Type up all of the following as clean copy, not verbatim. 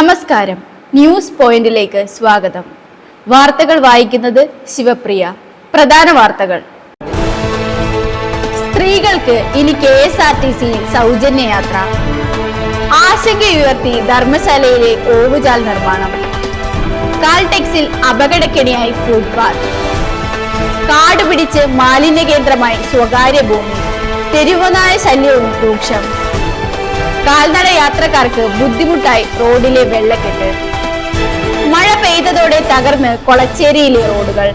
നമസ്കാരം. ന്യൂസ് പോയിന്റിലേക്ക് സ്വാഗതം. വാർത്തകൾ വായിക്കുന്നത് ശിവപ്രിയ. പ്രധാന വാർത്തകൾ. സ്ത്രീകൾക്ക് ഇനി KSRTCയിൽ സൗജന്യ യാത്ര. ആശങ്കയുയർത്തി ധർമ്മശാലയിലെ ഓവുചാൽ നിർമ്മാണം. കാൽടെക്സിൽ അപകടക്കെണിയായി ഫുട്പാത്ത്. കാട് പിടിച്ച് മാലിന്യ കേന്ദ്രമായി സ്വകാര്യ ഭൂമി. തെരുവുനായ ശല്യവും രൂക്ഷം. കാൽനട യാത്രക്കാർക്ക് ബുദ്ധിമുട്ടായി റോഡിലെ വെള്ളക്കെട്ട്. മഴ പെയ്തതോടെ തകർന്ന് കൊളച്ചേരിയിലെ റോഡുകൾ.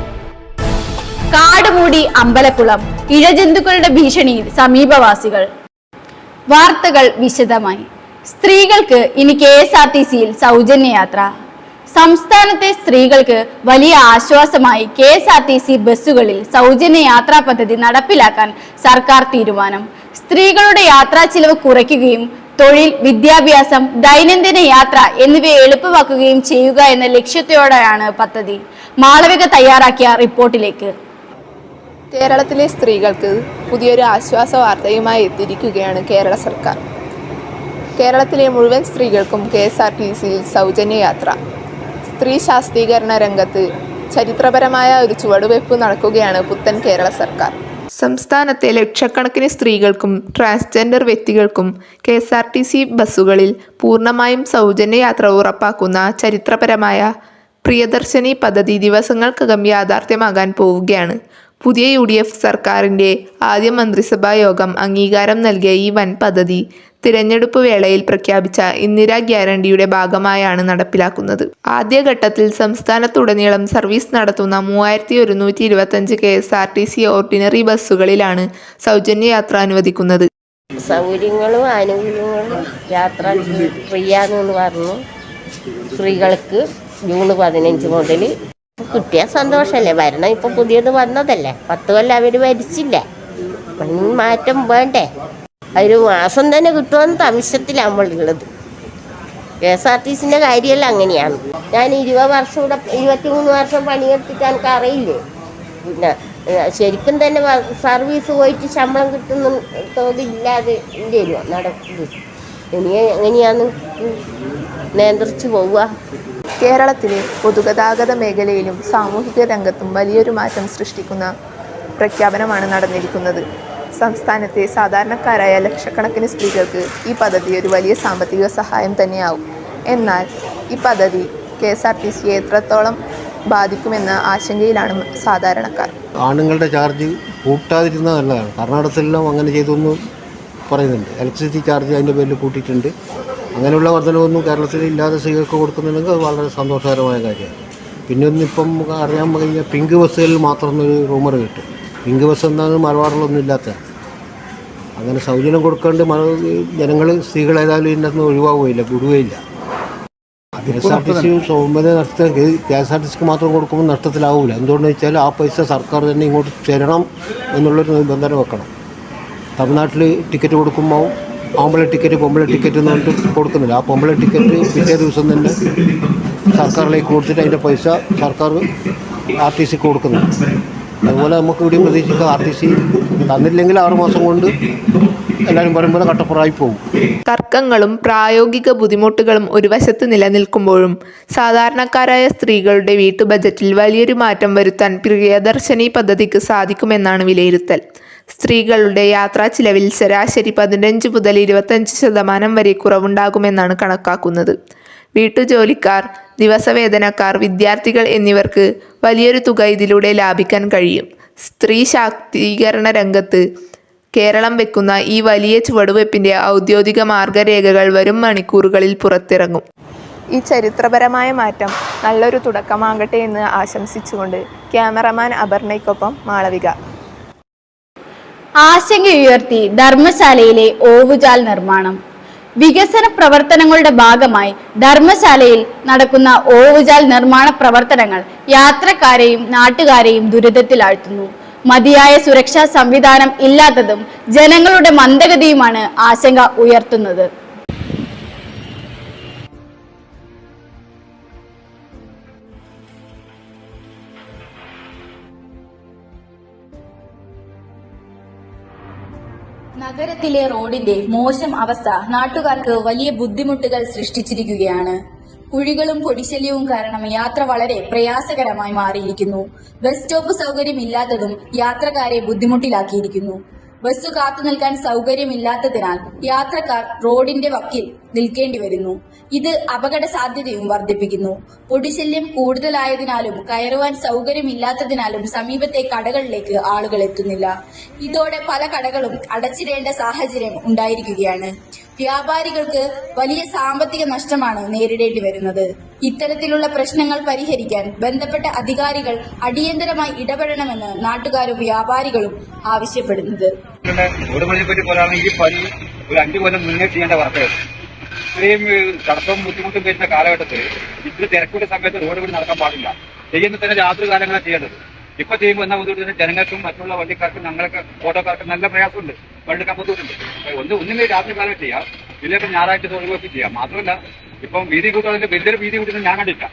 കാടുമൂടി അമ്പലക്കുളം. ഇഴജന്തുക്കളുടെ ഭീഷണിയിൽ സമീപവാസികൾ. വാർത്തകൾ വിശദമായി. സ്ത്രീകൾക്ക് ഇനി KSRTCയിൽ സൗജന്യ യാത്ര. സംസ്ഥാനത്തെ സ്ത്രീകൾക്ക് വലിയ ആശ്വാസമായി KSRTC ബസ്സുകളിൽ സൗജന്യ യാത്രാ പദ്ധതി നടപ്പിലാക്കാൻ സർക്കാർ തീരുമാനം. സ്ത്രീകളുടെ യാത്രാ ചിലവ് കുറയ്ക്കുകയും തൊഴിൽ, വിദ്യാഭ്യാസം, ദൈനംദിന യാത്ര എന്നിവയെ എളുപ്പമാക്കുകയും ചെയ്യുക എന്ന ലക്ഷ്യത്തോടെയാണ് പദ്ധതി. മാളവിക തയ്യാറാക്കിയ റിപ്പോർട്ടിലേക്ക്. കേരളത്തിലെ സ്ത്രീകൾക്ക് പുതിയൊരു ആശ്വാസ വാർത്തയുമായി എത്തിയിരിക്കുകയാണ് കേരള സർക്കാർ. കേരളത്തിലെ മുഴുവൻ സ്ത്രീകൾക്കും KSRTCയിൽ സൗജന്യ യാത്ര. സ്ത്രീ ശാക്തീകരണ രംഗത്ത് ചരിത്രപരമായ ഒരു ചുവടുവയ്പ് നടക്കുകയാണ് പുത്തൻ കേരള സർക്കാർ. സംസ്ഥാനത്തെ ലക്ഷക്കണക്കിന് സ്ത്രീകൾക്കും ട്രാൻസ്ജെൻഡർ വ്യക്തികൾക്കും KSRTC ബസ്സുകളിൽ പൂർണ്ണമായും സൗജന്യ യാത്ര ഉറപ്പാക്കുന്ന ചരിത്രപരമായ പ്രിയദർശിനി പദ്ധതി ദിവസങ്ങൾക്കകം യാഥാർത്ഥ്യമാകാൻ പോവുകയാണ്. പുതിയ UDF സർക്കാരിൻ്റെ ആദ്യ മന്ത്രിസഭാ യോഗം അംഗീകാരം നൽകിയ ഈ വൻ പദ്ധതി തിരഞ്ഞെടുപ്പ് വേളയിൽ പ്രഖ്യാപിച്ച ഇന്ദിരാ ഗ്യാരണ്ടിയുടെ ഭാഗമായാണ് നടപ്പിലാക്കുന്നത്. ആദ്യഘട്ടത്തിൽ സംസ്ഥാനത്തുടനീളം സർവീസ് നടത്തുന്ന 3125 KSRTC ഓർഡിനറി ബസ്സുകളിലാണ് സൗജന്യ യാത്ര അനുവദിക്കുന്നത്. സൗകര്യങ്ങളും ആനുകൂല്യങ്ങളും യാത്ര ഫ്രീയാണെന്ന് പറഞ്ഞു. സ്ത്രീകൾക്ക് ജൂൺ 15 മുതൽ കിട്ടിയ സന്തോഷമല്ലേ. ഭരണം ഇപ്പം പുതിയത് വന്നതല്ലേ, 10 കൊല്ലം അവർ ഭരിച്ചില്ല. മാറ്റം വേണ്ടേ? ഒരു മാസം തന്നെ കിട്ടുമെന്ന് തമിശത്തിലാണ് നമ്മളുള്ളത്. KSRTCൻ്റെ കാര്യമല്ല അങ്ങനെയാണ്. ഞാൻ 20 വർഷം ഇവിടെ 23 വർഷം പണിയെടുത്തിട്ട് എനിക്ക് അറിയില്ലേ. പിന്നെ ശരിക്കും തന്നെ സർവീസ് പോയിട്ട് ശമ്പളം കിട്ടുന്ന തോതില്ലാതെ ഇല്ലല്ലോ നടക്കുന്നത്. ഇനി എങ്ങനെയാണ് നിയന്ത്രിച്ചു പോവുക? കേരളത്തിലെ പൊതുഗതാഗത മേഖലയിലും സാമൂഹിക രംഗത്തും വലിയൊരു മാറ്റം സൃഷ്ടിക്കുന്ന പ്രഖ്യാപനമാണ് നടന്നിരിക്കുന്നത്. സംസ്ഥാനത്തെ സാധാരണക്കാരായ ലക്ഷക്കണക്കിന് സ്ത്രീകൾക്ക് ഈ പദ്ധതി ഒരു വലിയ സാമ്പത്തിക സഹായം തന്നെയാവും. എന്നാൽ ഈ പദ്ധതി KSRTCയെ എത്രത്തോളം ബാധിക്കുമെന്ന ആശങ്കയിലാണ് സാധാരണക്കാർ. ആണുങ്ങളുടെ ചാർജ് കൂട്ടാതിരുന്നത് നല്ലതാണ്. കർണാടകത്തിലെല്ലാം അങ്ങനെ ചെയ്തൊന്ന് പറയുന്നുണ്ട്. ഇലക്ട്രിസിറ്റി ചാർജ് അതിൻ്റെ പേരിൽ കൂട്ടിയിട്ടുണ്ട്. അങ്ങനെയുള്ള വർധനവൊന്നും കേരളത്തിൽ ഇല്ലാതെ സ്ത്രീകൾക്ക് കൊടുക്കുന്നുണ്ടെങ്കിൽ അത് വളരെ സന്തോഷകരമായ കാര്യമാണ്. പിന്നെ ഒന്നിപ്പം അറിയാൻ കഴിഞ്ഞാൽ പിങ്ക് ബസ്സുകളിൽ മാത്രം ഒരു റൂമർ കിട്ടും. പിങ്ക് ബസ് എന്നാലും മലബാറിലൊന്നും ഇല്ലാത്ത അങ്ങനെ സൗജന്യം കൊടുക്കാണ്ട് ജനങ്ങൾ സ്ത്രീകളേതായാലും ഇതിനകത്ത് ഒഴിവാകുകയില്ല, വിടുകയില്ല. KSRTC സൗമ്യത നഷ്ടം KSRTCക്ക് മാത്രം കൊടുക്കുമ്പോൾ നഷ്ടത്തിലാവില്ല. എന്തുകൊണ്ടെന്ന് വെച്ചാൽ ആ പൈസ സർക്കാർ തന്നെ ഇങ്ങോട്ട് തരണം എന്നുള്ളൊരു നിബന്ധന വെക്കണം. തമിഴ്നാട്ടിൽ ടിക്കറ്റ് കൊടുക്കുമ്പോൾ ആമ്പള ടിക്കറ്റ് പൊമ്പള ടിക്കറ്റ് എന്ന് പറഞ്ഞിട്ട് കൊടുക്കുന്നില്ല. ആ പൊമ്പള ടിക്കറ്റ് പിറ്റേ ദിവസം തന്നെ സർക്കാരിലേക്ക് കൊടുത്തിട്ട് അതിൻ്റെ പൈസ സർക്കാർ RTCക്ക് കൊടുക്കുന്നുണ്ട്. അതുപോലെ നമുക്ക് ഇവിടെ പ്രതീക്ഷിക്കാം RTC തന്നില്ലെങ്കിൽ 6 മാസം കൊണ്ട് എല്ലാവരും പറയുമ്പോൾ കട്ടപ്പുറായി പോകും. തർക്കങ്ങളും പ്രായോഗിക ബുദ്ധിമുട്ടുകളും ഒരു വശത്ത് നിലനിൽക്കുമ്പോഴും സാധാരണക്കാരായ സ്ത്രീകളുടെ വീട്ടു ബജറ്റിൽ വലിയൊരു മാറ്റം വരുത്താൻ പ്രിയദർശിനി പദ്ധതിക്ക് സാധിക്കുമെന്നാണ് വിലയിരുത്തൽ. സ്ത്രീകളുടെ യാത്രാ ചിലവിൽ ശരാശരി 15 മുതൽ 25% വരെ കുറവുണ്ടാകുമെന്നാണ് കണക്കാക്കുന്നത്. വീട്ടുജോലിക്കാർ, ദിവസവേതനക്കാർ, വിദ്യാർത്ഥികൾ എന്നിവർക്ക് വലിയൊരു തുക ഇതിലൂടെ ലാഭിക്കാൻ കഴിയും. സ്ത്രീ ശാക്തീകരണ രംഗത്ത് കേരളം വെക്കുന്ന ഈ വലിയ ചുവടുവയ്പ്പിൻ്റെ ഔദ്യോഗിക മാർഗരേഖകൾ വരും മണിക്കൂറുകളിൽ പുറത്തിറങ്ങും. ഈ ചരിത്രപരമായ മാറ്റം നല്ലൊരു തുടക്കമാകട്ടെ എന്ന് ആശംസിച്ചുകൊണ്ട് ക്യാമറമാൻ അപർണയ്ക്കൊപ്പം മാളവിക. ആശങ്കയുയർത്തി ധർമ്മശാലയിലെ ഓവുചാൽ നിർമ്മാണം. വികസന പ്രവർത്തനങ്ങളുടെ ഭാഗമായി ധർമ്മശാലയിൽ നടക്കുന്ന ഓവുചാൽ നിർമ്മാണ പ്രവർത്തനങ്ങൾ യാത്രക്കാരെയും നാട്ടുകാരെയും ദുരിതത്തിലാഴ്ത്തുന്നു. മതിയായ സുരക്ഷാ സംവിധാനം ഇല്ലാത്തതും ജനങ്ങളുടെ മന്ദഗതിയുമാണ് ആശങ്ക ഉയർത്തുന്നത്. നഗരത്തിലെ റോഡിന്റെ മോശം അവസ്ഥ നാട്ടുകാർക്ക് വലിയ ബുദ്ധിമുട്ടുകൾ സൃഷ്ടിച്ചിരിക്കുകയാണ്. കുഴികളും പൊടിശല്യവും കാരണം യാത്ര വളരെ പ്രയാസകരമായി മാറിയിരിക്കുന്നു. ബസ് സ്റ്റോപ്പ് സൗകര്യമില്ലാത്തതും യാത്രക്കാരെ ബുദ്ധിമുട്ടിലാക്കിയിരിക്കുന്നു. ബസ് കാത്തു നിൽക്കാൻ സൗകര്യമില്ലാത്തതിനാൽ യാത്രക്കാർ റോഡിന്റെ വക്കിൽ നിൽക്കേണ്ടി വരുന്നു. ഇത് അപകട സാധ്യതയും വർദ്ധിപ്പിക്കുന്നു. പൊടിശല്യം കൂടുതലായതിനാലും കയറുവാൻ സൗകര്യമില്ലാത്തതിനാലും സമീപത്തെ കടകളിലേക്ക് ആളുകൾ എത്തുന്നില്ല. ഇതോടെ പല കടകളും അടച്ചിടേണ്ട സാഹചര്യം ഉണ്ടായിരിക്കുകയാണ്. വ്യാപാരികൾക്ക് വലിയ സാമ്പത്തിക നഷ്ടമാണ് നേരിടേണ്ടി വരുന്നത്. ഇത്തരത്തിലുള്ള പ്രശ്നങ്ങൾ പരിഹരിക്കാൻ ബന്ധപ്പെട്ട അധികാരികൾ അടിയന്തരമായി ഇടപെടണമെന്ന് നാട്ടുകാരും വ്യാപാരികളും ആവശ്യപ്പെടുന്നത്. ഈ പണി ഒരു 5 കൊല്ലം മുന്നേ ചെയ്യേണ്ട വർക്കായിരുന്നു. ഇത്രയും തടസ്സവും ബുദ്ധിമുട്ടും വരുന്ന കാലഘട്ടത്തിൽ ഇത്ര തിരക്കുള്ള സമയത്ത് റോഡ് വഴി നടക്കാൻ പാടില്ല. ചെയ്യുന്ന തന്നെ രാത്രി കാലങ്ങളാണ് ചെയ്യേണ്ടത്. ഇപ്പൊ ചെയ്യുമ്പോൾ എന്നാ ബുദ്ധിമുട്ട് ജനങ്ങൾക്കും മറ്റുള്ള വണ്ടിക്കാർക്കും ഞങ്ങൾക്ക് ഓട്ടോക്കാർക്കും നല്ല പ്രയാസമുണ്ട്. വണ്ടിക്കാൻ ബുദ്ധിമുട്ടുണ്ട്. ഒന്നുമേ രാത്രി കാലം ചെയ്യാം, ഇതിലേക്ക് ഞായറാഴ്ച ഒഴിവാക്കി ചെയ്യാം. മാത്രമല്ല ഇപ്പം വീതി കൂട്ടുന്നതിന്റെ വലിയൊരു വീതി കൂട്ടുന്നത് ഞാൻ കണ്ടില്ല.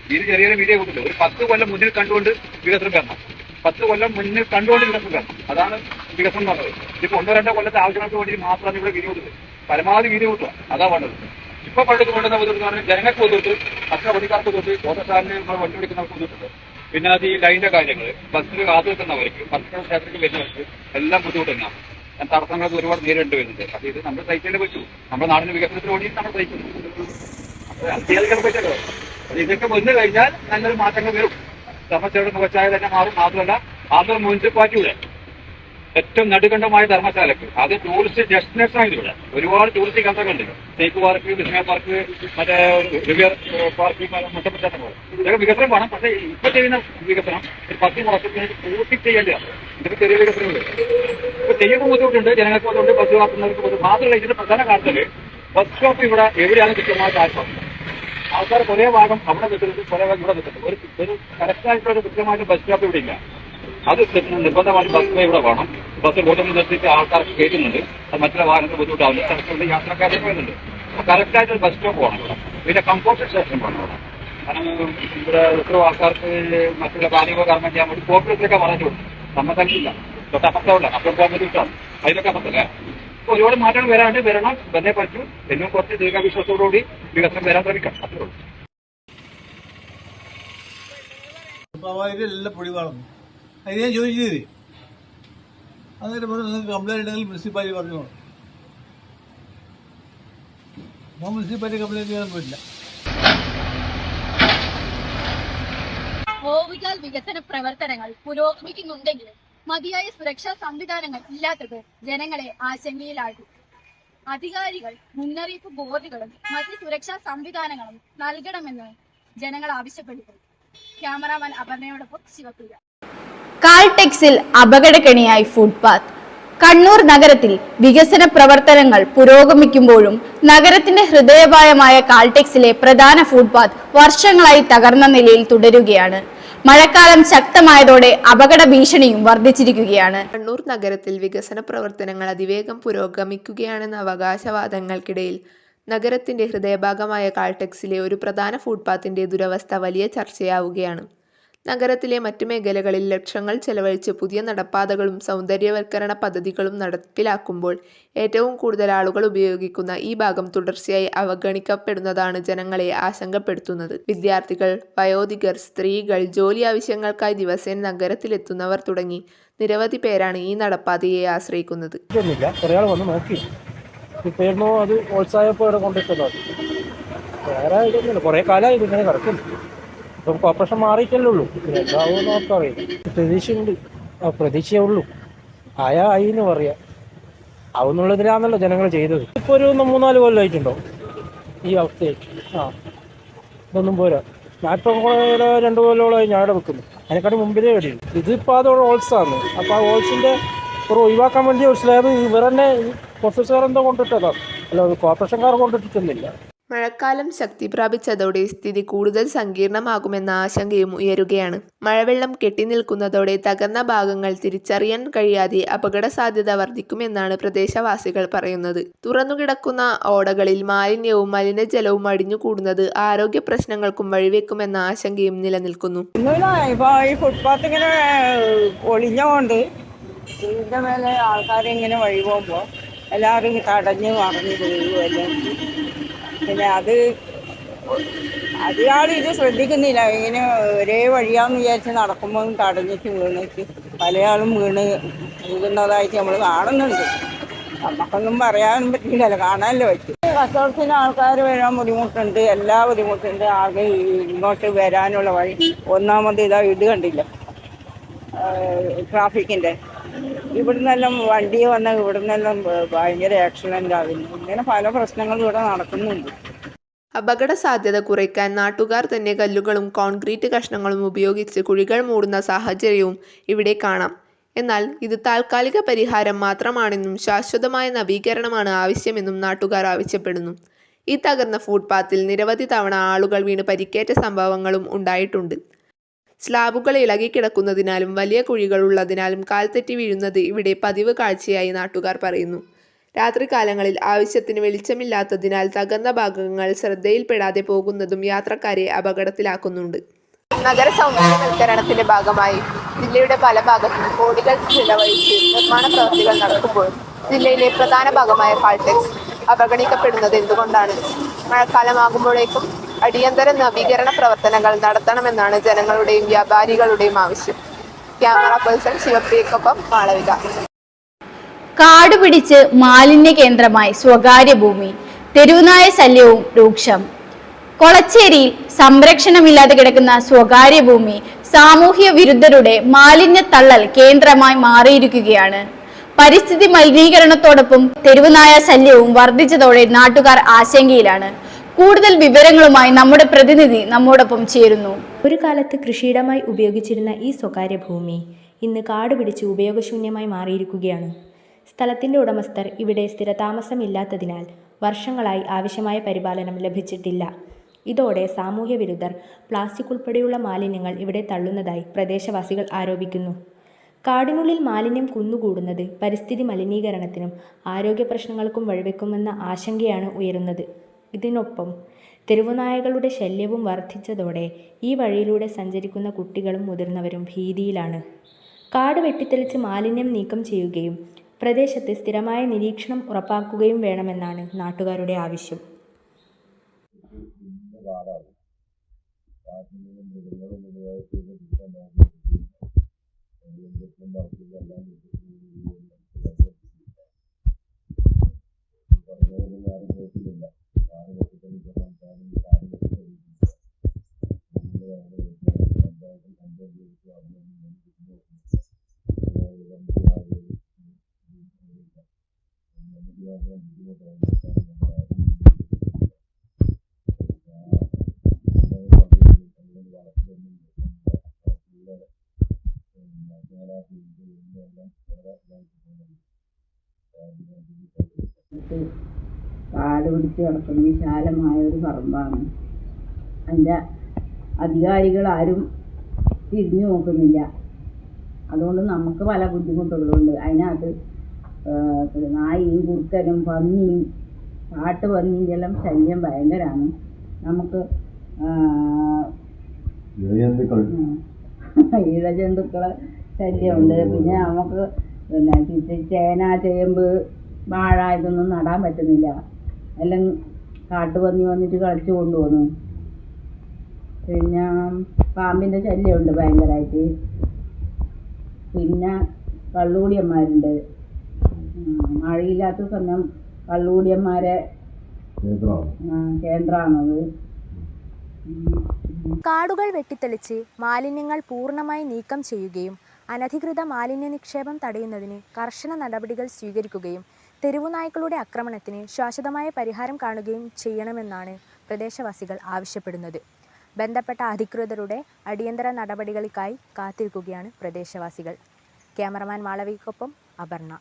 വീതി ചെറിയ വീതിയെ കൂട്ടില്ല. ഒരു 10 കൊല്ലം മുന്നിൽ കണ്ടുകൊണ്ട് വികസനം വരണം. 10 കൊല്ലം മുന്നിൽ കണ്ടുകൊണ്ട് വികസനം വരണം. അതാണ് വികസനം എന്നുള്ളത്. ഇതിപ്പോ 1-2 കൊല്ലത്തെ ആവശ്യങ്ങൾക്ക് വേണ്ടി മാത്രമാണ് ഇവിടെ വീതി കൂട്ടുന്നത്. പരമാവധി വീതി കൂട്ടുക, അതാ വേണ്ടത്. ഇപ്പൊ പണ്ടത് കൊണ്ടുവന്ന ബുദ്ധിമുട്ട് ജനങ്ങൾക്ക് ബുദ്ധിമുട്ട്, അത്ര വണ്ടിക്കാർക്ക് ബുദ്ധിമുട്ട്, ഓട്ടോക്കാരന് വണ്ടി പിടിക്കുന്നവർക്ക് ബുദ്ധിമുട്ടുണ്ട്. പിന്നെ അത് ഈ ലൈനിന്റെ കാര്യങ്ങൾ, ബസ്സിൽ കാത്തു നിൽക്കുന്നവർക്ക്, പത്തന ക്ഷേത്രത്തിൽ വരുന്നവർക്ക് എല്ലാം ബുദ്ധിമുട്ട് തന്നെയാണ്. തടസ്സങ്ങളൊക്കെ ഒരുപാട് നേരിടേണ്ടി വരുന്നുണ്ട്. അപ്പൊ ഇത് നമ്മൾ സഹിക്കേണ്ടി പറ്റൂ. നമ്മുടെ നാടിന് വികസനത്തിന് വേണ്ടി നമ്മൾ സഹിക്കുന്നു. അത്യാവശ്യം പറ്റല്ലോ. അത് ഇതൊക്കെ വന്നു കഴിഞ്ഞാൽ നല്ലൊരു മാറ്റങ്ങൾ വരും. ധർമ്മശാല മുഖച്ചായ തന്നെ മാറും. മാത്രമല്ല ആന്ധ്ര മുനിസിപ്പാലിറ്റിയുടെ ഏറ്റവും നടുകണ്ഠമായ ധർമ്മശാലക്ക് അത് ടൂറിസ്റ്റ് ഡെസ്റ്റിനേഷൻ ആണ്. ഇവിടെ ഒരുപാട് ടൂറിസ്റ്റ് കേന്ദ്രങ്ങളുണ്ട്. തേക്ക് പാർക്ക്, വിസ്മയ പാർക്ക്, മറ്റേ റിവർ പാർക്ക്, മുട്ടപ്പറ്റാത്ത പോലെ ഇതൊക്കെ വികസനം വേണം. പക്ഷേ ഇപ്പൊ ചെയ്യുന്ന വികസനം ഒരു 10 വർഷത്തിന് പൂർത്തി ചെയ്യേണ്ടതാണ്. ഇതൊക്കെ ചെറിയ വികസനങ്ങൾ ഇപ്പൊ ചെയ്യുമ്പോൾ ബുദ്ധിമുട്ടുണ്ട്, ജനങ്ങൾക്ക് ബുദ്ധിമുട്ട്, ബസ് കാക്കുന്നവർക്ക് ബുദ്ധിമുട്ട്. മാത്രമല്ല ഇതിന്റെ പ്രധാന കാരണത്തില് ബസ് സ്റ്റോപ്പ് ഇവിടെ എവിടെയാണ് കൃത്യമായിട്ട് ആൾക്കാർ കുറേ ഭാഗം അവിടെ നിൽക്കുന്നത്, കുറേ ഭാഗം ഇവിടെ നിൽക്കുന്നത്. ഒരു കറക്റ്റായിട്ടുള്ള കൃത്യമായിട്ട് ബസ് സ്റ്റോപ്പ് ഇവിടെ ഇല്ല. അത് നിർബന്ധമായിട്ട് ബസ് ഇവിടെ വേണം. ബസ് റോഡിൽ നിർത്തിയിട്ട് ആൾക്കാർക്ക് കയറ്റുന്നുണ്ട്. അത് മറ്റുള്ള വാഹനത്തിന് ബുദ്ധിമുട്ടാവുന്നു. സ്ഥലത്തുള്ള യാത്രക്കാരൊക്കെ വരുന്നുണ്ട്. അപ്പൊ കറക്റ്റായിട്ട് ബസ് സ്റ്റോപ്പ് വേണം ഇവിടെ. പിന്നെ കംഫോർട്ട് സ്റ്റേഷൻ വേണം ഇവിടെ. കാരണം ഇവിടെ എത്ര ആൾക്കാർക്ക് മറ്റുള്ള കാര്യങ്ങൾ കർമ്മം ചെയ്യാൻ വേണ്ടി കോർപ്പറേറ്റിലൊക്കെ പറഞ്ഞു കൊടുക്കും. സമ്മതമില്ല, തൊട്ടപ്പുറത്തുള്ള അപ്പോൾ പോകാൻ വേണ്ടിയിട്ടാണ്. അതിലൊക്കെ അപ്പത്തല്ലേ. അപ്പൊ ഒരുപാട് മാറ്റങ്ങൾ വരണം, വന്നേ പറ്റൂ. എന്നും കുറച്ച് ദീർഘവിശ്വാസത്തോടുകൂടി വികസനം വരാൻ ശ്രമിക്കാം. അത്രേ ഉള്ളൂ. എല്ലാം പൊടി വളർന്നു. അത് ഞാൻ ചോദിച്ചത് അങ്ങനെ പറഞ്ഞു, നിങ്ങൾക്ക് കംപ്ലൈൻറ്റ് ഉണ്ടെങ്കിൽ മുനിസിപ്പാലിറ്റി പറഞ്ഞു. ഞാൻ മുനിസിപ്പാലിറ്റി കംപ്ലൈൻറ്റ് ചെയ്യാൻ പറ്റില്ല. ഓവുചാൽ വികസന പ്രവർത്തനങ്ങൾ പുരോഗമിക്കുന്നുണ്ടെങ്കിലും മതിയായ സുരക്ഷാ സംവിധാനങ്ങൾ ഇല്ലാത്തത് ജനങ്ങളെ ആശങ്കയിലാക്കും. അധികാരികൾ മുന്നറിയിപ്പ് ബോർഡുകളും മറ്റ് സുരക്ഷാ സംവിധാനങ്ങളും നൽകണമെന്ന് ജനങ്ങൾ ആവശ്യപ്പെടുന്നു. ക്യാമറാമാൻ അപർണയോടൊപ്പം ശിവപ്രിയ. കാൽടെക്സിൽ അപകടക്കെണിയായി ഫുട്പാത്ത്. കണ്ണൂർ നഗരത്തിൽ വികസന പ്രവർത്തനങ്ങൾ പുരോഗമിക്കുമ്പോഴും നഗരത്തിന്റെ ഹൃദയഭാഗമായ കാൽടെക്സിലെ പ്രധാന ഫുട്പാത്ത് വർഷങ്ങളായി തകർന്ന നിലയിൽ തുടരുകയാണ്. മഴക്കാലം ശക്തമായതോടെ അപകട ഭീഷണിയും വർദ്ധിച്ചിരിക്കുകയാണ്. കണ്ണൂർ നഗരത്തിൽ വികസന പ്രവർത്തനങ്ങൾ അതിവേഗം പുരോഗമിക്കുകയാണെന്ന അവകാശവാദങ്ങൾക്കിടയിൽ നഗരത്തിന്റെ ഹൃദയഭാഗമായ കാൽടെക്സിലെ ഒരു പ്രധാന ഫുട്പാത്തിന്റെ ദുരവസ്ഥ വലിയ ചർച്ചയാവുകയാണ്. നഗരത്തിലെ മറ്റു മേഖലകളിൽ ലക്ഷങ്ങൾ ചെലവഴിച്ച് പുതിയ നടപ്പാതകളും സൗന്ദര്യവൽക്കരണ പദ്ധതികളും നടപ്പിലാക്കുമ്പോൾ ഏറ്റവും കൂടുതൽ ആളുകൾ ഉപയോഗിക്കുന്ന ഈ ഭാഗം തുടർച്ചയായി അവഗണിക്കപ്പെടുന്നതാണ് ജനങ്ങളെ ആശങ്കപ്പെടുത്തുന്നത്. വിദ്യാർത്ഥികൾ, വയോധികർ, സ്ത്രീകൾ, ജോലി ആവശ്യങ്ങൾക്കായി ദിവസേന നഗരത്തിലെത്തുന്നവർ തുടങ്ങി നിരവധി പേരാണ് ഈ നടപ്പാതയെ ആശ്രയിക്കുന്നത്. അത് പ്രോത്സാഹനപ്പോൾ ഇവിടെ കൊണ്ടിട്ടല്ലോ. വേറെ ഇതൊന്നുമില്ല, കുറേ കാലമായി ഇതിങ്ങനെ കിടക്കുന്നു. ഇപ്പം കോർപ്പറേഷൻ മാറിയിട്ടല്ലേ ഉള്ളൂ. എന്താവും നോക്കറിയില്ല. പ്രതീക്ഷയുണ്ട്, പ്രതീക്ഷയേ ആയി എന്ന് പറയാം. ആവുന്നുള്ളതിലാണല്ലോ ജനങ്ങൾ ചെയ്തത്. ഇപ്പോൾ ഒരു 3-4 കൊല്ലമായിട്ടുണ്ടോ ഈ അവസ്ഥയായിട്ട്. ഇതൊന്നും പോരാ. ഞാനിപ്പം 2 കൊല്ലമായി ഞാൻ ഇവിടെ വെക്കുന്നു. അതിനെക്കാട്ടി മുമ്പിലേ വരും. ഇതിപ്പോൾ അതോടെ ഓൾസാണ്. അപ്പോൾ ആ ഓൾസിൻ്റെ ഒരു ഒഴിവാക്കാൻ വേണ്ടി ഒരു സ്ലാബ് ഇവർ തന്നെ പ്രൊഫസറെന്തോ കൊണ്ടിട്ടതാണ്, അല്ല കോർപ്പറേഷൻകാർ കൊണ്ടിട്ടില്ല. മഴക്കാലം ശക്തി പ്രാപിച്ചതോടെ സ്ഥിതി കൂടുതൽ സങ്കീർണമാകുമെന്ന ആശങ്കയും ഉയരുകയാണ്. മഴവെള്ളം കെട്ടിനിൽക്കുന്നതോടെ തകർന്ന ഭാഗങ്ങൾ തിരിച്ചറിയാൻ കഴിയാതെ അപകട സാധ്യത വർദ്ധിക്കുമെന്നാണ് പ്രദേശവാസികൾ പറയുന്നത്. തുറന്നുകിടക്കുന്ന ഓടകളിൽ മാലിന്യവും മലിനജലവും അടിഞ്ഞുകൂടുന്നത് ആരോഗ്യ പ്രശ്നങ്ങൾക്കും വഴിവെക്കുമെന്ന ആശങ്കയും നിലനിൽക്കുന്നു. ഈ ഫുട്പാത്ത് ഇങ്ങനെ ഒളിഞ്ഞുകൊണ്ട് ഇതിന്റെ മേലെ ആൾക്കാരിങ്ങനെ വഴി പോകുമ്പോൾ എല്ലാവരും തടഞ്ഞ് മറിഞ്ഞ് വീഴുമല്ലോ. പിന്നെ അത് അധികാളും ഇത് ശ്രദ്ധിക്കുന്നില്ല. ഇങ്ങനെ ഒരേ വഴിയാന്ന് വിചാരിച്ച് നടക്കുമ്പോൾ തടഞ്ഞിട്ട് വീണിട്ട് പല ആളും വീഴുന്നതായിട്ട് നമ്മൾ കാണുന്നുണ്ട്. നമുക്കൊന്നും പറയാനും പറ്റില്ലല്ലോ, കാണാനല്ലോ പറ്റും. കച്ചവടത്തിന് ആൾക്കാർ വരാൻ ബുദ്ധിമുട്ടുണ്ട്, എല്ലാ ബുദ്ധിമുട്ടുണ്ട്. ആകെ ഇങ്ങോട്ട് വരാനുള്ള വഴി ഒന്നാമത് ഇത് കണ്ടില്ല, ട്രാഫിക്കിൻ്റെ. ഇവിടുന്നെല്ലാം വണ്ടി വന്നാൽ ഇവിടുന്നെല്ലാം ഭയങ്കര ആക്സിഡൻ്റ് ആകുന്നു. ഇങ്ങനെ പല പ്രശ്നങ്ങളും ഇവിടെ നടക്കുന്നുണ്ട്. അപകട സാധ്യത കുറയ്ക്കാൻ നാട്ടുകാർ തന്നെ കല്ലുകളും കോൺക്രീറ്റ് കഷ്ണങ്ങളും ഉപയോഗിച്ച് കുഴികൾ മൂടുന്ന സാഹചര്യവും ഇവിടെ കാണാം. എന്നാൽ ഇത് താൽക്കാലിക പരിഹാരം മാത്രമാണെന്നും ശാശ്വതമായ നവീകരണമാണ് ആവശ്യമെന്നും നാട്ടുകാർ ആവശ്യപ്പെടുന്നു. ഈ തകർന്ന ഫുട്പാത്തിൽ നിരവധി തവണ ആളുകൾ വീണ് പരിക്കേറ്റ സംഭവങ്ങളും ഉണ്ടായിട്ടുണ്ട്. സ്ലാബുകൾ ഇളകിക്കിടക്കുന്നതിനാലും വലിയ കുഴികൾ ഉള്ളതിനാലും കാൽത്തെറ്റി വീഴുന്നത് ഇവിടെ പതിവ് കാഴ്ചയായി നാട്ടുകാർ പറയുന്നു. രാത്രികാലങ്ങളിൽ ആവശ്യത്തിന് വെളിച്ചമില്ലാത്തതിനാൽ തകർന്ന ഭാഗങ്ങൾ ശ്രദ്ധയിൽപ്പെടാതെ പോകുന്നതും യാത്രക്കാരെ അപകടത്തിലാക്കുന്നുണ്ട്. നഗര സൗന്ദര്യവൽക്കരണത്തിന്റെ ഭാഗമായി ജില്ലയുടെ പല ഭാഗത്തും കോടികൾ ചിലവഴിച്ച് നിർമ്മാണ പ്രവൃത്തികൾ നടക്കുമ്പോൾ ജില്ലയിലെ പ്രധാന ഭാഗമായ കാൾടെക്സ് അവഗണിക്കപ്പെടുന്നത് എന്തുകൊണ്ടാണ്? മഴക്കാലമാകുമ്പോഴേക്കും അടിയന്തര നവീകരണ പ്രവർത്തനങ്ങൾ നടത്തണമെന്നാണ് ജനങ്ങളുടെയും വ്യാപാരികളുടെയും ആവശ്യം. ക്യാമറ പേഴ്സൺ ശിവപ്രിയക്കൊപ്പം മാളവിക. കാടുപിടിച്ച് മാലിന്യ കേന്ദ്രമായി സ്വകാര്യ ഭൂമി, തെരുവുനായ ശല്യവും രൂക്ഷം. കൊളച്ചേരിയിൽ സംരക്ഷണമില്ലാതെ കിടക്കുന്ന സ്വകാര്യ ഭൂമി സാമൂഹ്യ വിരുദ്ധരുടെ മാലിന്യ തള്ളൽ കേന്ദ്രമായി മാറിയിരിക്കുകയാണ്. പരിസ്ഥിതി മലിനീകരണത്തോടൊപ്പം തെരുവുനായ ശല്യവും വർദ്ധിച്ചതോടെ നാട്ടുകാർ ആശങ്കയിലാണ്. കൂടുതൽ വിവരങ്ങളുമായി നമ്മുടെ പ്രതിനിധി നമ്മോടൊപ്പം ചേരുന്നു. ഒരു കാലത്ത് കൃഷിയിടമായി ഉപയോഗിച്ചിരുന്ന ഈ സ്വകാര്യ ഭൂമി ഇന്ന് കാടുപിടിച്ച് ഉപയോഗശൂന്യമായി മാറിയിരിക്കുകയാണ്. സ്ഥലത്തിൻ്റെ ഉടമസ്ഥർ ഇവിടെ സ്ഥിരതാമസമില്ലാത്തതിനാൽ വർഷങ്ങളായി ആവശ്യമായ പരിപാലനം ലഭിച്ചിട്ടില്ല. ഇതോടെ സാമൂഹ്യ വിരുദ്ധർ പ്ലാസ്റ്റിക് ഉൾപ്പെടെയുള്ള മാലിന്യങ്ങൾ ഇവിടെ തള്ളുന്നതായി പ്രദേശവാസികൾ ആരോപിക്കുന്നു. കാടിനുള്ളിൽ മാലിന്യം കുന്നുകൂടുന്നത് പരിസ്ഥിതി മലിനീകരണത്തിനും ആരോഗ്യ പ്രശ്നങ്ങൾക്കും വഴിവെക്കുമെന്ന ആശങ്കയാണ് ഉയരുന്നത്. ഇതിനൊപ്പം തെരുവുനായകളുടെ ശല്യവും വർദ്ധിച്ചതോടെ ഈ വഴിയിലൂടെ സഞ്ചരിക്കുന്ന കുട്ടികളും മുതിർന്നവരും ഭീതിയിലാണ്. കാട് വെട്ടിത്തെളിച്ച് മാലിന്യം നീക്കം ചെയ്യുകയും പ്രദേശത്ത് സ്ഥിരമായ നിരീക്ഷണം ഉറപ്പാക്കുകയും വേണമെന്നാണ് നാട്ടുകാരുടെ ആവശ്യം. കാട് പിടിച്ച് കിടക്കുന്ന വിശാലമായ ഒരു പറമ്പാണ്. അതിൻ്റെ അധികാരികൾ ആരും തിരിഞ്ഞു നോക്കുന്നില്ല. അതുകൊണ്ട് നമുക്ക് പല ബുദ്ധിമുട്ടുകളുണ്ട്. അതിനകത്ത് നായയും കുറുക്കനും പന്നിയും കാട്ടുപന്നിൻ്റെ എല്ലാം ശല്യം ഭയങ്കരമാണ്. നമുക്ക് ഇഴജന്തുക്കളെ ശല്യമുണ്ട്. പിന്നെ നമുക്ക് ചേന, ചേമ്പ്, വാഴ ഇതൊന്നും നടാൻ പറ്റുന്നില്ല. എല്ലാം കാട്ടുപന്നി വന്നിട്ട് കളിച്ചു കൊണ്ടുപോകുന്നു. പിന്നെ പാമ്പിൻ്റെ ശല്യമുണ്ട് ഭയങ്കരമായിട്ട്. പിന്നെ കള്ളുകൂടിയന്മാരുണ്ട്. മഴയില്ലാത്ത സമയം കള്ളുകൂടിയന്മാരെ കേന്ദ്രമാണത്. കാടുകൾ വെട്ടിത്തെളിച്ച് മാലിന്യങ്ങൾ പൂർണ്ണമായി നീക്കം ചെയ്യുകയും അനധികൃത മാലിന്യ നിക്ഷേപം തടയുന്നതിന് കർശന നടപടികൾ സ്വീകരിക്കുകയും തെരുവുനായ്ക്കളുടെ ആക്രമണത്തിന് ശാശ്വതമായ പരിഹാരം കാണുകയും ചെയ്യണമെന്നാണ് പ്രദേശവാസികൾ ആവശ്യപ്പെടുന്നത്. ബന്ധപ്പെട്ട അധികൃതരുടെ അടിയന്തര നടപടികൾക്കായി കാത്തിരിക്കുകയാണ് പ്രദേശവാസികൾ. ക്യാമറമാൻ മാളവിക്കൊപ്പം അപർണ.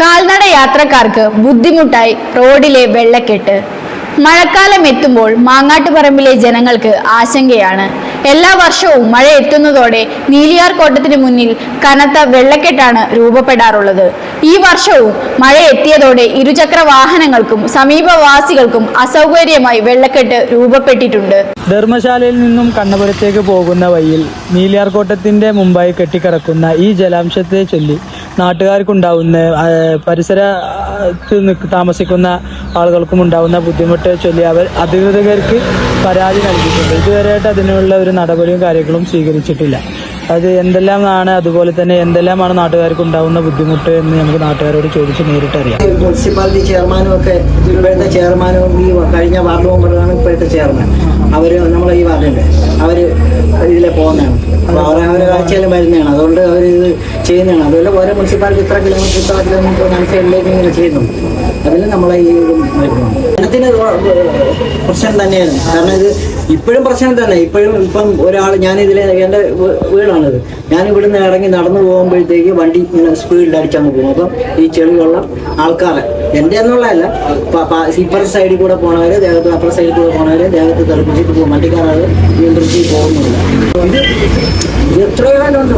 കാൽനട യാത്രക്കാർക്ക് ബുദ്ധിമുട്ടായി റോഡിലെ വെള്ളക്കെട്ട്. മഴക്കാലം എത്തുമ്പോൾ മാങ്ങാട്ടുപറമ്പിലെ ജനങ്ങൾക്ക് ആശങ്കയാണ്. എല്ലാ വർഷവും മഴ എത്തുന്നതോടെ നീലിയാർ കോട്ടത്തിന് മുന്നിൽ കനത്ത വെള്ളക്കെട്ടാണ് രൂപപ്പെടാറുള്ളത്. ഈ വർഷവും മഴ എത്തിയതോടെ ഇരുചക്ര വാഹനങ്ങൾക്കും സമീപവാസികൾക്കും അസൗകര്യമായി വെള്ളക്കെട്ട് രൂപപ്പെട്ടിട്ടുണ്ട്. ധർമ്മശാലയിൽ നിന്നും കണ്ണപുരത്തേക്ക് പോകുന്ന വഴിയിൽ നീലിയാർ കോട്ടത്തിൻ്റെ മുമ്പായി കെട്ടിക്കിടക്കുന്ന ഈ ജലാംശത്തെ ചൊല്ലി നാട്ടുകാർക്കുണ്ടാവുന്ന പരിസരത്ത് താമസിക്കുന്ന ആളുകൾക്കും ഉണ്ടാകുന്ന ബുദ്ധിമുട്ട് ചൊല്ലി അവർ അധികൃതർക്ക് പരാതി നൽകിയിട്ടുണ്ട്. ഇതുവരെയായിട്ട് അതിനുള്ള ഒരു നടപടിയും കാര്യങ്ങളും സ്വീകരിച്ചിട്ടില്ല. അത് എന്തെല്ലാമാണ്, അതുപോലെ തന്നെ എന്തെല്ലാമാണ് നാട്ടുകാർക്ക് ഉണ്ടാകുന്ന ബുദ്ധിമുട്ട് എന്ന് നമുക്ക് നാട്ടുകാരോട് ചോദിച്ച് നേരിട്ടറിയാം. മുനിസിപ്പാലിറ്റി ചെയർമാനും ഒക്കെ ഇപ്പോഴത്തെ ചെയർമാനും ഈ കഴിഞ്ഞ വാർഡ് മെമ്പറാണ് ഇപ്പോഴത്തെ ചെയർമാൻ. അവർ നമ്മളെ ഈ വാർഡിൻ്റെ അവർ ഇതിലെ പോകുന്നതാണ്. അപ്പോൾ അവരെ കാഴ്ചയിലും വരുന്നതാണ്. അതുകൊണ്ട് അവർ ഇത് ചെയ്യുന്നതാണ്. അതുപോലെ ഓരോ മുനിസിപ്പാലിറ്റി ഇത്ര കിലോമീറ്റർ സൈഡിലേക്ക് ഇങ്ങനെ ചെയ്യുന്നുണ്ട്. അതിൽ നമ്മളെ ഈ ജനത്തിന് പ്രശ്നം തന്നെയാണ്. കാരണം ഇത് ഇപ്പോഴും പ്രശ്നം തന്നെ. ഇപ്പം ഒരാൾ ഞാനിതിൽ എൻ്റെ വീടാണിത്. ഞാൻ ഇവിടുന്ന് ഇറങ്ങി നടന്നു പോകുമ്പോഴത്തേക്ക് വണ്ടി സ്പീഡിൽ അടിച്ചങ്ങ് പോകും. അപ്പം ഈ ചെളിയുള്ള ആൾക്കാരെ എൻ്റെ എന്നുള്ളതല്ല, ഇപ്പുറത്തെ സൈഡിൽ കൂടെ പോണവർ ദേഹത്ത്, അപ്പുറത്തെ സൈഡിൽ കൂടെ പോണവർ ദേഹത്ത് തെറിപ്പിച്ചിട്ട് പോകും. വണ്ടിക്കാരത് നിയന്ത്രിച്ച് പോകുന്നില്ല. ഇത് എത്രയോ കാലമുണ്ട്.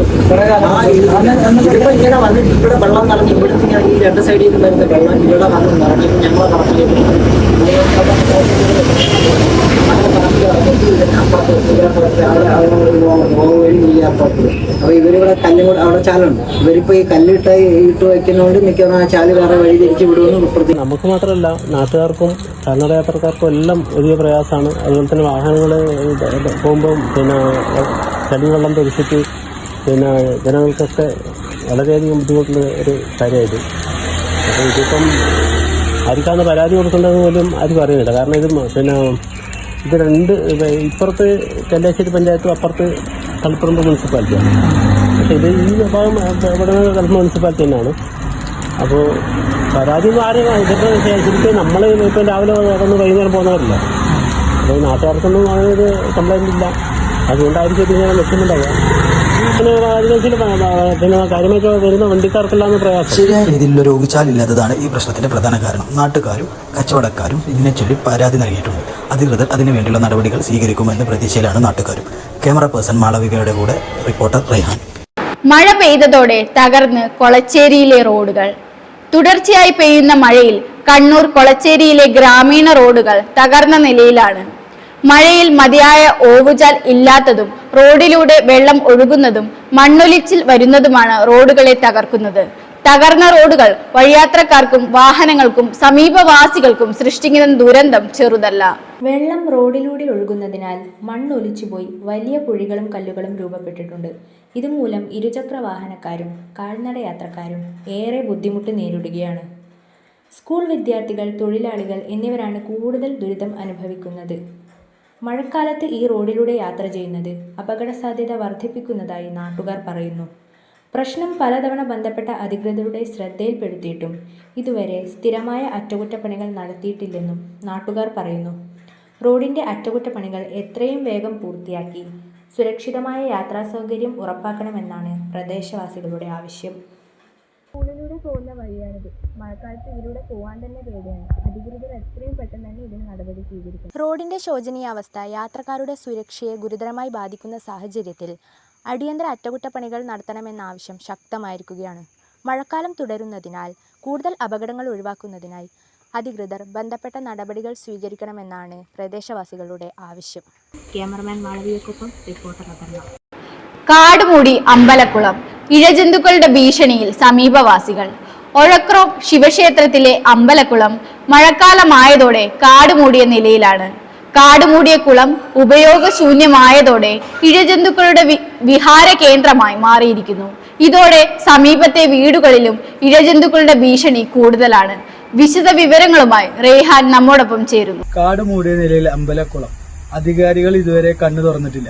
ഇതിപ്പോൾ ഇങ്ങനെ വന്നിട്ട് ഇവിടെ വെള്ളം നിറഞ്ഞ് ഇവിടുത്തെ ഈ രണ്ട് സൈഡിൽ വരുന്ന വെള്ളം ഇവിടെ വന്ന് നിറഞ്ഞ് ഞങ്ങളെ പറമ്പിലേക്ക് അപ്പൊ ഇവരിവിടെ കല്ലും കൂടെ അവിടെ ചാലുണ്ട്. ഇവരിപ്പോ ഈ കല്ലിട്ട് ഇട്ട് വയ്ക്കുന്നതുകൊണ്ട് മിക്കവാറും ആ ചാല് വേറെ വഴി തിരിച്ചു വിടുമെന്ന്. നമുക്ക് മാത്രമല്ല നാട്ടുകാർക്കും കാൽനടയാത്രക്കാർക്കും എല്ലാം വലിയ പ്രയാസമാണ്. അതുപോലെ തന്നെ വാഹനങ്ങൾ പോകുമ്പം പിന്നെ ചളിവെള്ളം തെറിച്ചിട്ട് പിന്നെ ജനങ്ങൾക്കൊക്കെ വളരെയധികം ബുദ്ധിമുട്ടുള്ള ഒരു കാര്യമായിട്ട്. അപ്പോൾ ഇതിപ്പം ആർക്കാണ് പരാതി കൊടുക്കേണ്ടത് പോലും ആരും അറിയുന്നില്ല. കാരണം ഇത് പിന്നെ ഇത് രണ്ട് ഇപ്പുറത്ത് കല്യാശ്ശേരി പഞ്ചായത്തും അപ്പുറത്ത് തളിപ്പറമ്പ് മുനിസിപ്പാലിറ്റിയാണ്. പക്ഷേ ഇത് ഈ ഭാഗം ഇവിടെ തളിപ്പറമ്പ് മുനിസിപ്പാലിറ്റി തന്നെയാണ്. അപ്പോൾ പരാതി ആരും ഇതിപ്പോൾ ശരിക്കും നമ്മൾ ഇപ്പം രാവിലെ വന്ന് വൈകുന്നേരം പോകുന്നവരില്ല. അപ്പോൾ നാട്ടുകാർക്കൊന്നും അങ്ങനൊരു കംപ്ലൈൻ്റ് ഇല്ല. അതുകൊണ്ടായിരിക്കും ഇതിങ്ങനെ വെക്കുന്നുണ്ടാവുക. പിന്നെ പിന്നെ കാര്യമായിട്ട് വരുന്ന വണ്ടിക്കാർക്കെല്ലാം പ്രയാസം. ശരിയായ രീതിയിലുള്ള രോഗിച്ചാലില്ലാത്തതാണ് ഈ പ്രശ്നത്തിന്റെ പ്രധാന കാരണം. നാട്ടുകാരും കച്ചവടക്കാരും ഇതിനെ ചൊല്ലി പരാതി നൽകിയിട്ടുണ്ട്. അധികൃതർ അതിനു വേണ്ടിയുള്ള നടപടികൾ സ്വീകരിക്കുമെന്ന പ്രതീക്ഷയിലാണ് നാട്ടുകാരും. ക്യാമറ പേഴ്സൺ മാളവികയുടെ കൂടെ റിപ്പോർട്ടർ റൈഹാൻ. മഴ പെയ്തതോടെ തകർന്ന് കൊളച്ചേരിയിലെ റോഡുകൾ. തുടർച്ചയായി പെയ്യുന്ന മഴയിൽ കണ്ണൂർ കൊളച്ചേരിയിലെ ഗ്രാമീണ റോഡുകൾ തകർന്ന നിലയിലാണ്. മഴയിൽ മതിയായ ഓവുചാൽ ഇല്ലാത്തതും റോഡിലൂടെ വെള്ളം ഒഴുകുന്നതും മണ്ണൊലിച്ചിൽ വരുന്നതുമാണ് റോഡുകളെ തകർക്കുന്നത്. തകർന്ന റോഡുകൾ വഴിയാത്രക്കാർക്കും വാഹനങ്ങൾക്കും സമീപവാസികൾക്കും സൃഷ്ടിക്കുന്ന ദുരന്തം ചെറുതല്ല. വെള്ളം റോഡിലൂടെ ഒഴുകുന്നതിനാൽ മണ്ണൊലിച്ചുപോയി വലിയ കുഴികളും കല്ലുകളും രൂപപ്പെട്ടിട്ടുണ്ട്. ഇതുമൂലം ഇരുചക്ര വാഹനക്കാരും കാൽനടയാത്രക്കാരും ഏറെ ബുദ്ധിമുട്ട് നേരിടുകയാണ്. സ്കൂൾ വിദ്യാർത്ഥികൾ, തൊഴിലാളികൾ എന്നിവരാണ് കൂടുതൽ ദുരിതം അനുഭവിക്കുന്നത്. മഴക്കാലത്ത് ഈ റോഡിലൂടെ യാത്ര ചെയ്യുന്നത് അപകട സാധ്യത വർദ്ധിപ്പിക്കുന്നതായി നാട്ടുകാർ പറയുന്നു. പ്രശ്നം പലതവണ ബന്ധപ്പെട്ട അധികൃതരുടെ ശ്രദ്ധയിൽപ്പെടുത്തിയിട്ടും ഇതുവരെ സ്ഥിരമായ അറ്റകുറ്റപ്പണികൾ നടത്തിയിട്ടില്ലെന്നും നാട്ടുകാർ പറയുന്നു. റോഡിൻ്റെ അറ്റകുറ്റപ്പണികൾ എത്രയും വേഗം പൂർത്തിയാക്കി സുരക്ഷിതമായ യാത്രാ സൗകര്യം ഉറപ്പാക്കണമെന്നാണ് പ്രദേശവാസികളുടെ ആവശ്യം. സ്കൂളിലൂടെ പോകുന്ന വഴിയാണിത്. മഴക്കാലത്ത് ഇതിലൂടെ പോകാൻ തന്നെ പേടിയാണ്. അധികൃതർ എത്രയും പെട്ടെന്ന് തന്നെ ഇതിന് നടപടി സ്വീകരിക്കും. റോഡിന്റെ ശോചനീയാവസ്ഥ യാത്രക്കാരുടെ സുരക്ഷയെ ഗുരുതരമായി ബാധിക്കുന്ന സാഹചര്യത്തിൽ അടിയന്തര അറ്റകുറ്റപ്പണികൾ നടത്തണമെന്ന ആവശ്യം ശക്തമായിരിക്കുകയാണ്. മഴക്കാലം തുടരുന്നതിനാൽ കൂടുതൽ അപകടങ്ങൾ ഒഴിവാക്കുന്നതിനായി അധികൃതർ ബന്ധപ്പെട്ട നടപടികൾ സ്വീകരിക്കണമെന്നാണ് പ്രദേശവാസികളുടെ ആവശ്യം. ക്യാമറമാൻ മാളവികക്കൊപ്പം റിപ്പോർട്ടർ അപർണ. കാടുമൂടി അമ്പലക്കുളം. ഇഴജന്തുക്കളുടെ ഭീഷണിയിൽ സമീപവാസികൾ. ഒഴക്രോം ശിവക്ഷേത്രത്തിലെ അമ്പലക്കുളം മഴക്കാലമായതോടെ കാടുമൂടിയ നിലയിലാണ്. കാടുമൂടിയ കുളം ഉപയോഗശൂന്യമായതോടെ ഇഴജന്തുക്കളുടെ വിഹാര കേന്ദ്രമായി മാറിയിരിക്കുന്നു. ഇതോടെ സമീപത്തെ വീടുകളിലും ഇഴജന്തുക്കളുടെ ഭീഷണി കൂടുതലാണ്. വിശദ വിവരങ്ങളുമായി റേഹാൻ നമ്മോടൊപ്പം ചേരുന്നു. കാടുമൂടിയ നിലയിൽ അമ്പലക്കുളം. അധികാരികൾ ഇതുവരെ കണ്ണു തുറന്നിട്ടില്ല.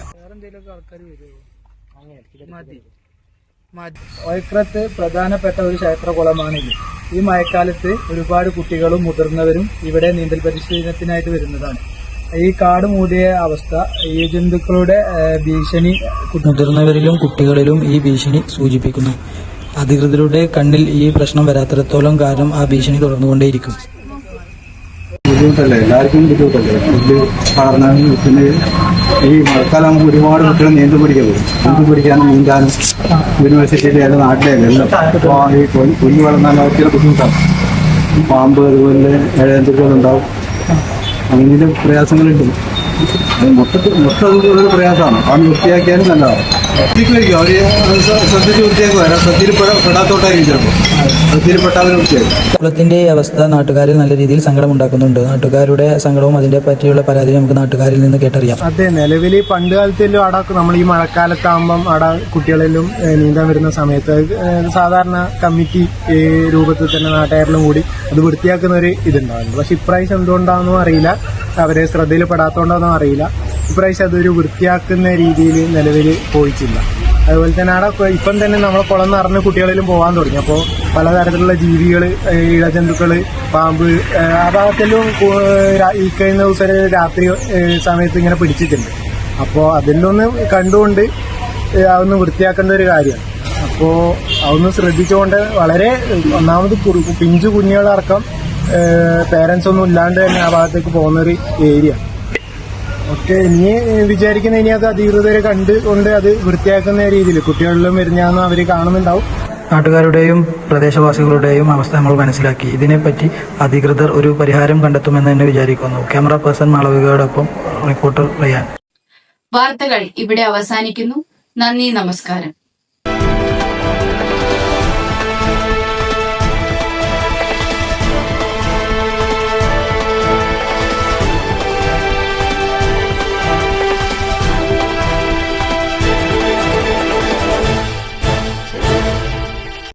ഒയക്രത്ത് പ്രധാനപ്പെട്ട ഒരു ക്ഷേത്രകുളമാണിത്. ഈ മഴക്കാലത്ത് ഒരുപാട് കുട്ടികളും മുതിർന്നവരും ഇവിടെ നീന്തൽ പരിശീലനത്തിനായിട്ട് വരുന്നതാണ്. ഈ കാട് മൂടിയ അവസ്ഥ ഈ ജന്തുക്കളുടെ ഭീഷണി മുതിർന്നവരിലും കുട്ടികളിലും ഈ ഭീഷണി സൂചിപ്പിക്കുന്നു. അധികൃതരുടെ കണ്ണിൽ ഈ പ്രശ്നം വരാത്തിടത്തോളം കാലം ആ ഭീഷണി തുടർന്നുകൊണ്ടേയിരിക്കും. ബുദ്ധിമുട്ടല്ലേ, എല്ലാവർക്കും ബുദ്ധിമുട്ടല്ലേ. ഫുഡ് വളർന്നാലും പിന്നെ ഈ മഴക്കാലം ഒരുപാട് കുട്ടികൾ നീന്തൽ പഠിക്കാൻ പോകും. നീന്തൽ പഠിക്കാനും നീന്താനും യൂണിവേഴ്സിറ്റിയിലെ ഏത് നാട്ടിലെ എല്ലാം ഈ കുഞ്ഞു വളർന്നാൽ ഒത്തിരി ബുദ്ധിമുട്ടാണ്. പാമ്പ് അതുപോലെ ഇഴജന്തുക്കളുണ്ടാവും. അങ്ങനെ പ്രയാസങ്ങളുണ്ട്. മൊത്തത്തിൽ ഒരു പ്രയാസമാണ്. അവൻ വൃത്തിയാക്കിയാലും നല്ലതാണ്. വൃത്തിക്കുമായിരിക്കും അവർ ശ്രദ്ധിച്ച് വൃത്തിയാക്കുക. ശ്രദ്ധയിൽ പെടാത്തോട്ടായിരിക്കും ചിലപ്പോൾ. ശ്രദ്ധയിൽപ്പെട്ട അവർ വൃത്തിയാക്കും. കുളത്തിൻ്റെ അവസ്ഥ നാട്ടുകാരിൽ നല്ല രീതിയിൽ സങ്കടമുണ്ടാക്കുന്നുണ്ട്. നാട്ടുകാരുടെ സങ്കടവും അതിനെ പറ്റിയുള്ള പരാതി നമുക്ക് നാട്ടുകാരിൽ നിന്ന് കേട്ടറിയാം. അതെ, നിലവിൽ പണ്ട് കാലത്തെല്ലാം അവിടെ നമ്മൾ ഈ മഴക്കാലത്താകുമ്പം അവിടെ കുട്ടികളെല്ലാം നീന്താൻ വരുന്ന സമയത്ത് സാധാരണ കമ്മിറ്റി രൂപത്തിൽ തന്നെ നാട്ടുകാരിലും കൂടി അത് വൃത്തിയാക്കുന്ന ഒരു ഇതുണ്ടാവുന്നു. പക്ഷെ ഇപ്രാവശ്യം എന്തുകൊണ്ടാണെന്നും അറിയില്ല, അവരെ ശ്രദ്ധയിൽ പെടാത്തോണ്ടാണെന്നും അറിയില്ല, ഇപ്രാവശ്യം അതൊരു വൃത്തിയാക്കുന്ന രീതിയിൽ നിലവിൽ പോയിട്ടില്ല. അതുപോലെ തന്നെ അവിടെ ഇപ്പം തന്നെ നമ്മളെ കുളം നിറഞ്ഞ് കുട്ടികളിലും പോകാൻ തുടങ്ങി. അപ്പോൾ പലതരത്തിലുള്ള ജീവികൾ, ഇഴജന്തുക്കൾ, പാമ്പ് ആ ഭാഗത്തെല്ലാം ഈ കഴിഞ്ഞ ദിവസം രാത്രി സമയത്ത് ഇങ്ങനെ പിടിച്ചിട്ടുണ്ട്. അപ്പോൾ അതിലൊന്ന് കണ്ടുകൊണ്ട് അതൊന്ന് വൃത്തിയാക്കേണ്ട ഒരു കാര്യമാണ്. അപ്പോൾ അതൊന്ന് ശ്രദ്ധിച്ചുകൊണ്ട് വളരെ ഒന്നാമത് പിഞ്ചു കുഞ്ഞുങ്ങളടക്കം പേരൻസ് ഒന്നും ഇല്ലാണ്ട് തന്നെ ആ ഭാഗത്തേക്ക് പോകുന്നൊരു ഏരിയ. ഓക്കെ, ഇനി വിചാരിക്കുന്ന ഇനി അത് അധികൃതരെ കണ്ടുകൊണ്ട് അത് വൃത്തിയാക്കുന്ന രീതിയിൽ കുട്ടികളിലും വരുന്നതെന്ന് അവർ കാണുന്നുണ്ടാവും. നാട്ടുകാരുടെയും പ്രദേശവാസികളുടെയും അവസ്ഥ നമ്മൾ മനസ്സിലാക്കി. ഇതിനെപ്പറ്റി അധികൃതർ ഒരു പരിഹാരം കണ്ടെത്തുമെന്ന് തന്നെ വിചാരിക്കുന്നു. ക്യാമറ പേഴ്സൺ മാളവികയോടൊപ്പം റിപ്പോർട്ടർ റയാൻ. വാർത്തകൾ ഇവിടെ അവസാനിക്കുന്നു. നന്ദി, നമസ്കാരം.